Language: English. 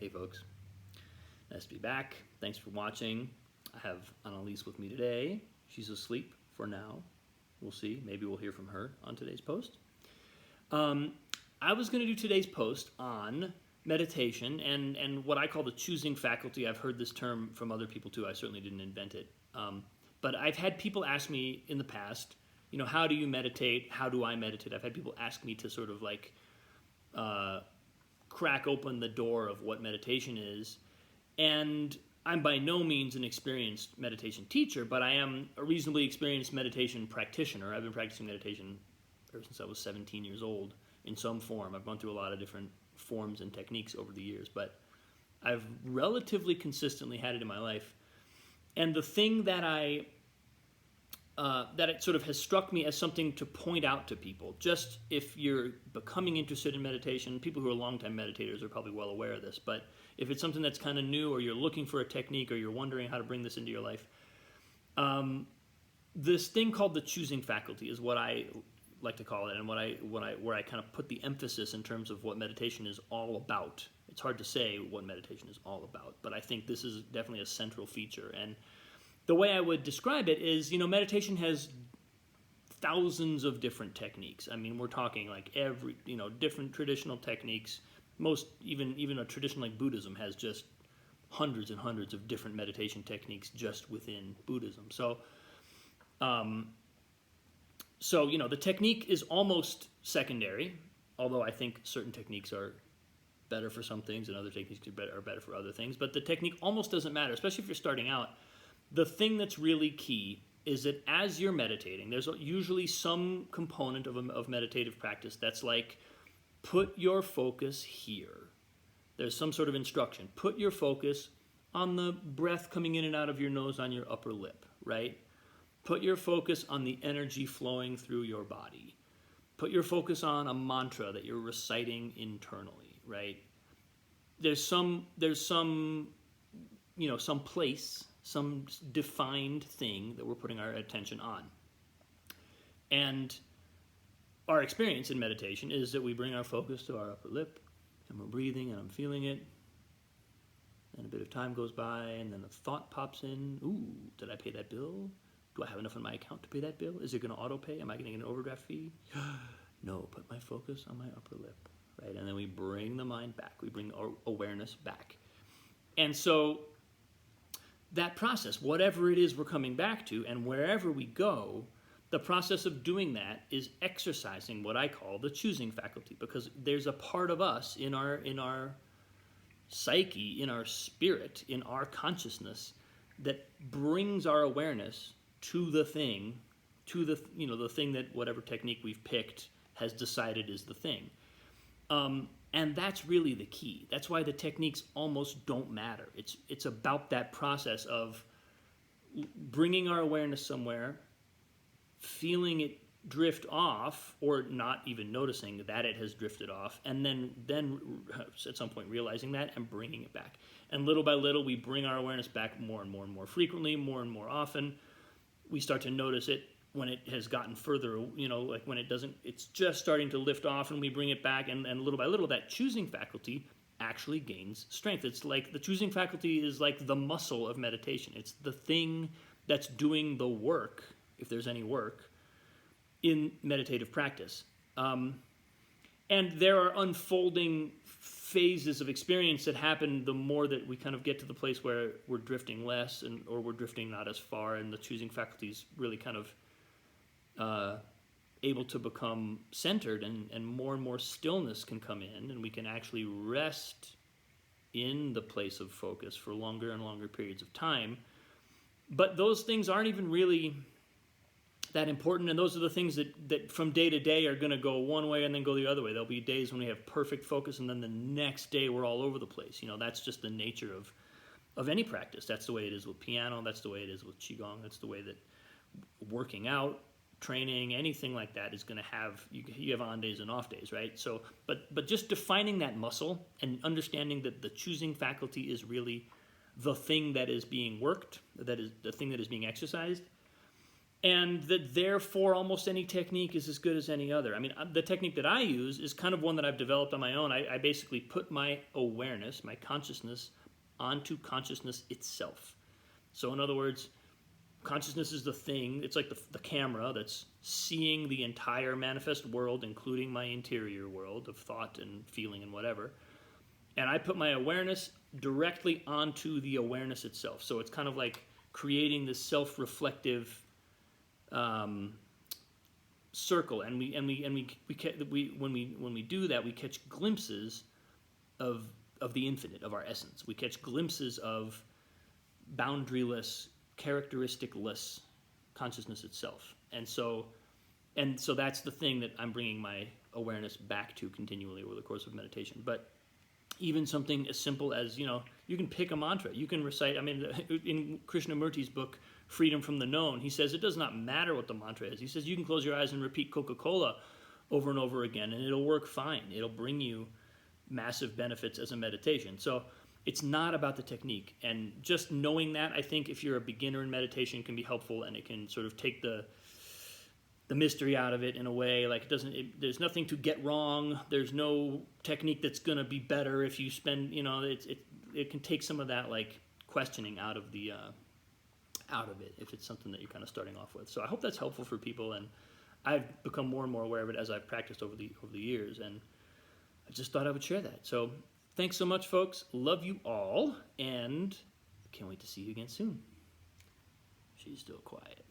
Hey folks, nice to be back. Thanks for watching. I have Annalise with me today. She's asleep for now. We'll see. Maybe we'll hear from her on today's post. I was going to do today's post on meditation and what I call the choosing faculty. I've heard this term from other people too. I certainly didn't invent it. But I've had people ask me in the past, how do you meditate? How do I meditate? I've had people ask me to sort of like crack open the door of what meditation is. And I'm by no means an experienced meditation teacher, but I am a reasonably experienced meditation practitioner. I've been practicing meditation ever since I was 17 years old in some form. I've gone through a lot of different forms and techniques over the years, but I've relatively consistently had it in my life. And the thing that that it sort of has struck me as something to point out to people, just if you're becoming interested in meditation, people who are longtime meditators are probably well aware of this, but if it's something that's kind of new, or you're looking for a technique, or you're wondering how to bring this into your life, this thing called the choosing faculty is what I like to call it, and where I kind of put the emphasis in terms of what meditation is all about. It's hard to say what meditation is all about, but I think this is definitely a central feature. And the way I would describe it is, meditation has thousands of different techniques. I mean, we're talking like different traditional techniques. Most, even a tradition like Buddhism has just hundreds and hundreds of different meditation techniques just within Buddhism. So, the technique is almost secondary, although I think certain techniques are better for some things and other techniques are better for other things. But the technique almost doesn't matter, especially if you're starting out. The thing that's really key is that as you're meditating, there's usually some component of meditative practice that's like, put your focus here. There's some sort of instruction. Put your focus on the breath coming in and out of your nose on your upper lip, right? Put your focus on the energy flowing through your body. Put your focus on a mantra that you're reciting internally, right? There's some place, some defined thing that we're putting our attention on. And our experience in meditation is that we bring our focus to our upper lip, and we're breathing, and I'm feeling it. And a bit of time goes by, and then a thought pops in. Ooh, did I pay that bill? Do I have enough in my account to pay that bill? Is it going to auto pay? Am I going to get an overdraft fee? No, put my focus on my upper lip, right? And then we bring the mind back. We bring our awareness back. And so that process, whatever it is we're coming back to, and wherever we go, the process of doing that is exercising what I call the choosing faculty, because there's a part of us in our psyche, in our spirit, in our consciousness that brings our awareness to the thing, the thing that whatever technique we've picked has decided is the thing. And that's really the key. That's why the techniques almost don't matter. It's about that process of bringing our awareness somewhere, feeling it drift off, or not even noticing that it has drifted off, and then at some point realizing that and bringing it back. And little by little, we bring our awareness back more and more and more frequently, more and more often. We start to notice it when it has gotten further, like when it's just starting to lift off, and we bring it back, and little by little, that choosing faculty actually gains strength. It's like the choosing faculty is like the muscle of meditation. It's the thing that's doing the work, if there's any work, in meditative practice. And there are unfolding phases of experience that happen the more that we kind of get to the place where we're drifting less, or we're drifting not as far, and the choosing faculty is really kind of able to become centered, and more stillness can come in, and we can actually rest in the place of focus for longer and longer periods of time. But those things aren't even really that important, and those are the things that from day to day are going to go one way and then go the other way. There'll be days when we have perfect focus, and then the next day we're all over the place. That's just the nature of any practice. That's the way it is with piano. That's the way it is with qigong. That's the way that working out, training, anything like that is going to have, you have on days and off days, right? So, but just defining that muscle and understanding that the choosing faculty is really the thing that is being worked, that is the thing that is being exercised, and that therefore almost any technique is as good as any other. I mean, the technique that I use is kind of one that I've developed on my own. I basically put my awareness, my consciousness, onto consciousness itself. So in other words, consciousness is the thing, it's like the camera that's seeing the entire manifest world, including my interior world of thought and feeling and whatever. And I put my awareness directly onto the awareness itself. So it's kind of like creating this self-reflective circle, and when we do that, we catch glimpses of the infinite, of our essence. We catch glimpses of boundaryless, characteristic-less consciousness itself. And so that's the thing that I'm bringing my awareness back to continually over the course of meditation. But even something as simple as, you can pick a mantra. You can recite, in Krishnamurti's book, Freedom from the Known, he says it does not matter what the mantra is. He says you can close your eyes and repeat Coca-Cola over and over again, and it'll work fine. It'll bring you massive benefits as a meditation. So it's not about the technique. And just knowing that, I think if you're a beginner in meditation, can be helpful, and it can sort of take the mystery out of it in a way. Like there's nothing to get wrong. There's no technique that's going to be better if you spend, it can take some of that like questioning out of it if it's something that you're kind of starting off with. So I hope that's helpful for people, and I've become more and more aware of it as I've practiced over the years, and I just thought I would share that. So thanks so much, folks. Love you all, and can't wait to see you again soon. She's still quiet.